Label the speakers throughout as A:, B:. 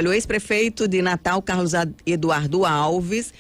A: Olha, o ex-prefeito de Natal, Carlos Eduardo Alves,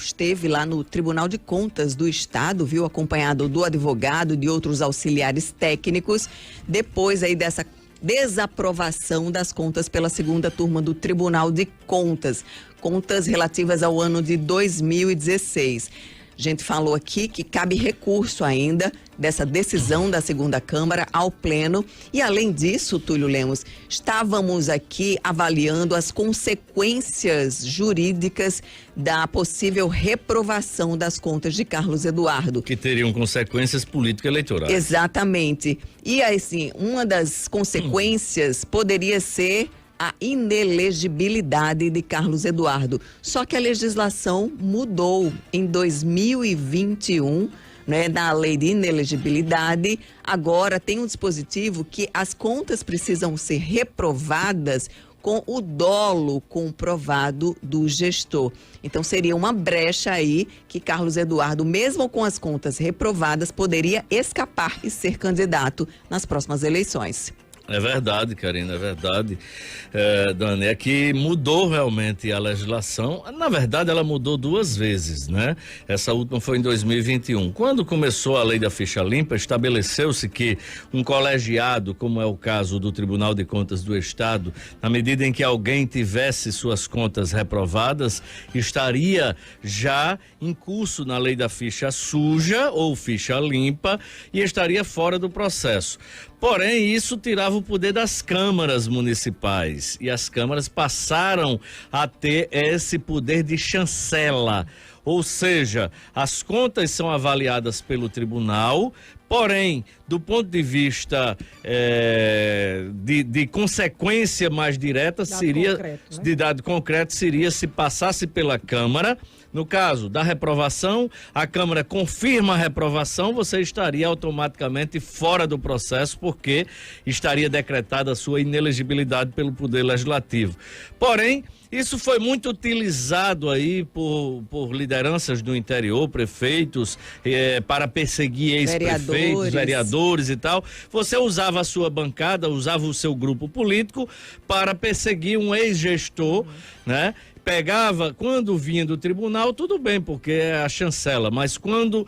A: esteve lá no Tribunal de Contas do Estado, viu, acompanhado do advogado e de outros auxiliares técnicos, depois aí dessa desaprovação das contas pela segunda turma do Tribunal de Contas, contas relativas ao ano de 2016. A gente falou aqui que cabe recurso ainda dessa decisão da segunda Câmara ao Pleno. E além disso, Túlio Lemos, estávamos aqui avaliando as consequências jurídicas da possível reprovação das contas de Carlos Eduardo.
B: Que teriam consequências político-eleitorais.
A: Exatamente. E assim, uma das consequências poderia ser a inelegibilidade de Carlos Eduardo. Só que a legislação mudou em 2021, né, na lei de inelegibilidade. Agora tem um dispositivo que as contas precisam ser reprovadas com o dolo comprovado do gestor. Então seria uma brecha aí que Carlos Eduardo, mesmo com as contas reprovadas, poderia escapar e ser candidato nas próximas eleições.
B: É verdade, Karina, é verdade. Dani, é que mudou realmente a legislação. Na verdade, ela mudou duas vezes, né? Essa última foi em 2021. Quando começou a lei da ficha limpa, estabeleceu-se que um colegiado, como é o caso do Tribunal de Contas do Estado, na medida em que alguém tivesse suas contas reprovadas, estaria já em curso na lei da ficha suja ou ficha limpa e estaria fora do processo. Porém, isso tirava o poder das câmaras municipais e as câmaras passaram a ter esse poder de chancela, ou seja, as contas são avaliadas pelo tribunal, porém, do ponto de vista de consequência mais direta, de dado concreto, seria se passasse pela Câmara. No caso da reprovação, a Câmara confirma a reprovação, você estaria automaticamente fora do processo, porque estaria decretada a sua inelegibilidade pelo Poder Legislativo. Porém, isso foi muito utilizado aí por lideranças do interior, prefeitos, para perseguir ex-prefeitos, vereadores e tal. Você usava a sua bancada, usava o seu grupo político para perseguir um ex-gestor, né? Pegava, quando vinha do tribunal, tudo bem, porque é a chancela, mas quando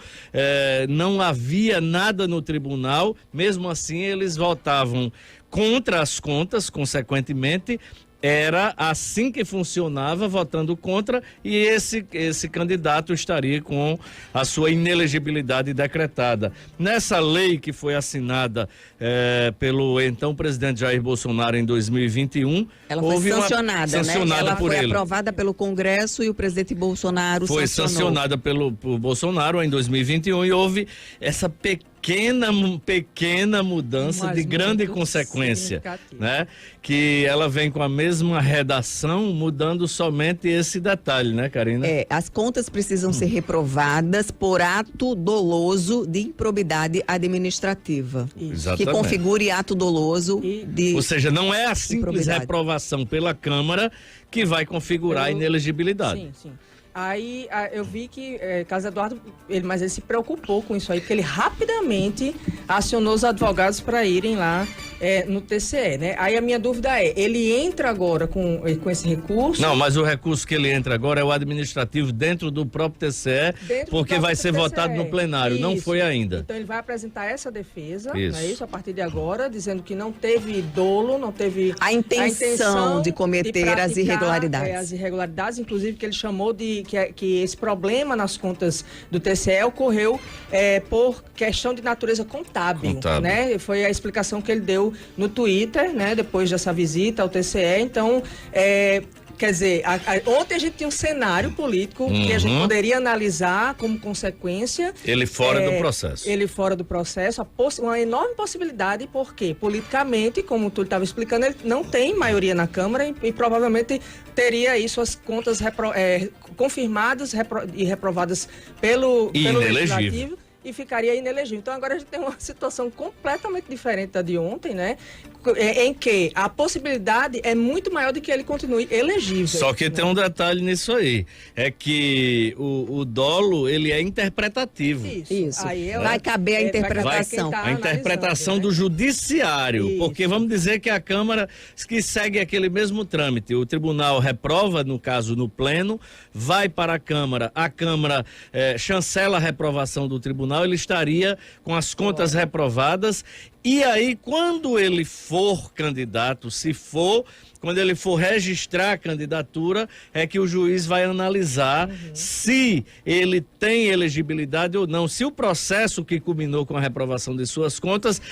B: não havia nada no tribunal, mesmo assim eles votavam contra as contas, consequentemente. Era assim que funcionava, votando contra, e esse candidato estaria com a sua inelegibilidade decretada. Nessa lei que foi assinada pelo então presidente Jair Bolsonaro em 2021,
A: ela foi sancionada, né? Ela
B: por
A: foi
B: ele.
A: Aprovada pelo Congresso e o presidente Bolsonaro
B: foi sancionada por Bolsonaro em 2021 e houve essa pequena mudança de grande consequência, né? Que ela vem com a mesma redação, mudando somente esse detalhe, né, Karina?
A: As contas precisam ser reprovadas por ato doloso de improbidade administrativa.
B: Exatamente.
A: Que configure ato doloso de
B: Ou seja, não é a simples reprovação pela Câmara que vai configurar a inelegibilidade.
C: Sim, sim. Aí eu vi que Carlos Eduardo, mas ele se preocupou com isso aí, porque ele rapidamente acionou os advogados para irem lá no TCE, né? Aí a minha dúvida ele entra agora com esse recurso?
B: Não, mas o recurso que ele entra agora é o administrativo dentro do próprio TCE, porque vai ser votado no plenário, isso. Não foi ainda.
C: Então ele vai apresentar essa defesa, não é isso? A partir de agora, dizendo que não teve dolo, não teve
A: a intenção de cometer as irregularidades.
C: As irregularidades, inclusive que ele chamou de que esse problema nas contas do TCE ocorreu por questão de natureza contábil, né? Foi a explicação que ele deu no Twitter, né? Depois dessa visita ao TCE. Então, quer dizer, ontem a gente tinha um cenário político que a gente poderia analisar como consequência.
B: Ele fora do processo.
C: Ele fora do processo, uma enorme possibilidade, porque politicamente, como tu estava explicando, ele não tem maioria na Câmara e provavelmente teria aí suas contas confirmadas e reprovadas pelo Legislativo. e ficaria inelegível. Então agora a gente tem uma situação completamente diferente da de ontem, né? Em que a possibilidade é muito maior de que ele continue elegível.
B: Só que tem um detalhe nisso aí, é que o dolo, ele é interpretativo.
A: Isso.
C: Aí
A: vai caber a interpretação.
B: A interpretação do judiciário, porque vamos dizer que a Câmara que segue aquele mesmo trâmite, o tribunal reprova, no caso no pleno, vai para a Câmara chancela a reprovação do tribunal, ele estaria com as contas reprovadas, e aí quando ele for candidato, quando ele for registrar a candidatura, é que o juiz vai analisar se ele tem elegibilidade ou não. Se o processo que culminou com a reprovação de suas contas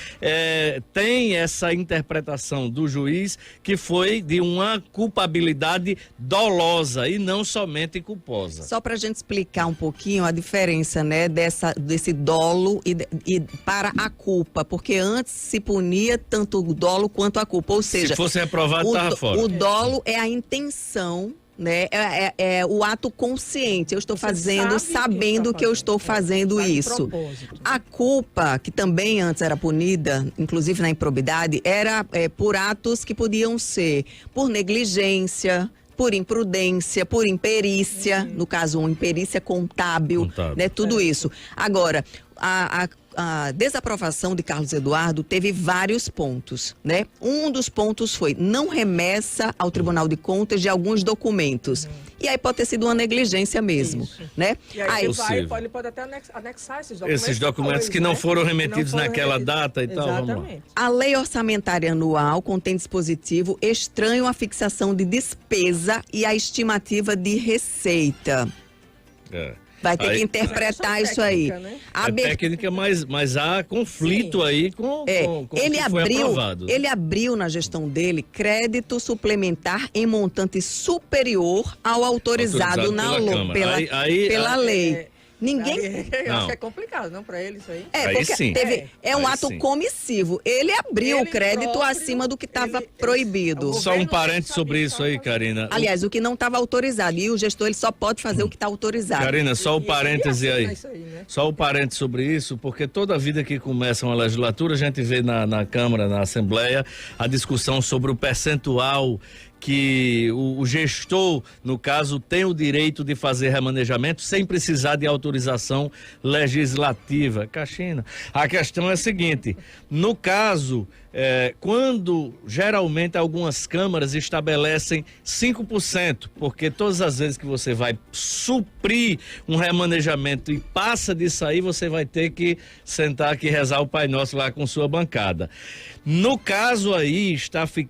B: tem essa interpretação do juiz que foi de uma culpabilidade dolosa e não somente culposa.
A: Só para a gente explicar um pouquinho a diferença, né, desse dolo e para a culpa, porque antes se punia tanto o dolo quanto a culpa, ou seja,
B: se fosse reprovado, estava fora.
A: O dolo é a intenção, né? É o ato consciente. Eu estou fazendo sabendo que eu estou fazendo isso. A culpa, que também antes era punida, inclusive na improbidade, era por atos que podiam ser por negligência, por imprudência, por imperícia, no caso, uma imperícia contábil, né? Tudo isso. Agora, a desaprovação de Carlos Eduardo teve vários pontos, né? Um dos pontos foi não remessa ao Tribunal de Contas de alguns documentos. E aí pode ter sido uma negligência mesmo, né?
C: E aí ele pode até anexar esses documentos.
B: Esses documentos que não foram remetidos naquela data e tal.
C: Exatamente.
A: A Lei Orçamentária Anual contém dispositivo estranho à fixação de despesa e à estimativa de receita. Vai ter que interpretar isso aí.
C: Né?
B: Técnica, mas há conflito aí com o que foi aprovado.
A: Ele abriu na gestão dele crédito suplementar em montante superior ao autorizado pela lei. Ninguém...
C: Eu acho que é complicado, não, para ele isso aí?
A: Porque um ato comissivo. Ele abriu o crédito acima do que estava proibido.
B: Só um parênteses sobre isso aí, Karina.
A: Aliás, o que não estava autorizado. E o gestor ele só pode fazer o que está autorizado.
B: Karina, só o parêntese aí. Só o parêntese sobre isso, porque toda vida que começa uma legislatura, a gente vê na Câmara, na Assembleia, a discussão sobre o percentual que o gestor, no caso, tem o direito de fazer remanejamento sem precisar de autorização legislativa. Caxina, a questão é a seguinte, no caso, quando geralmente algumas câmaras estabelecem 5%, porque todas as vezes que você vai suprir um remanejamento e passa disso aí, você vai ter que sentar aqui e rezar o Pai Nosso lá com sua bancada. No caso aí,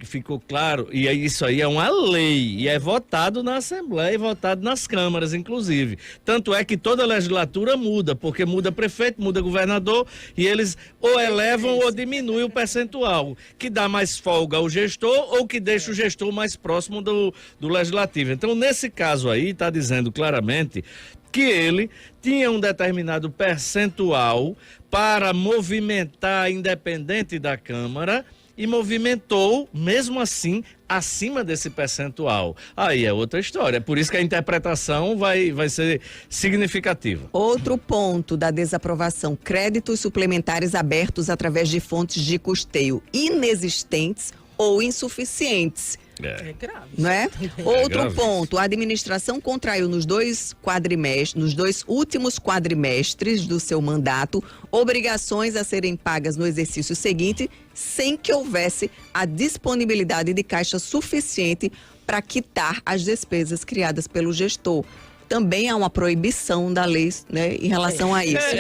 B: ficou claro, e isso aí é uma lei, e é votado na Assembleia e votado nas câmaras, inclusive. Tanto é que toda legislatura muda, porque muda prefeito, muda governador, e eles ou elevam ou diminuem o percentual, que dá mais folga ao gestor ou que deixa o gestor mais próximo do legislativo. Então, nesse caso aí, está dizendo claramente que ele tinha um determinado percentual para movimentar independente da Câmara e movimentou, mesmo assim, acima desse percentual. Aí é outra história. Por isso que a interpretação vai ser significativa.
A: Outro ponto da desaprovação: créditos suplementares abertos através de fontes de custeio inexistentes ou insuficientes.
C: É grave.
A: Não é? Outro ponto: a administração contraiu nos dois últimos quadrimestres do seu mandato obrigações a serem pagas no exercício seguinte, sem que houvesse a disponibilidade de caixa suficiente para quitar as despesas criadas pelo gestor. Também há uma proibição da lei, né, em relação a isso.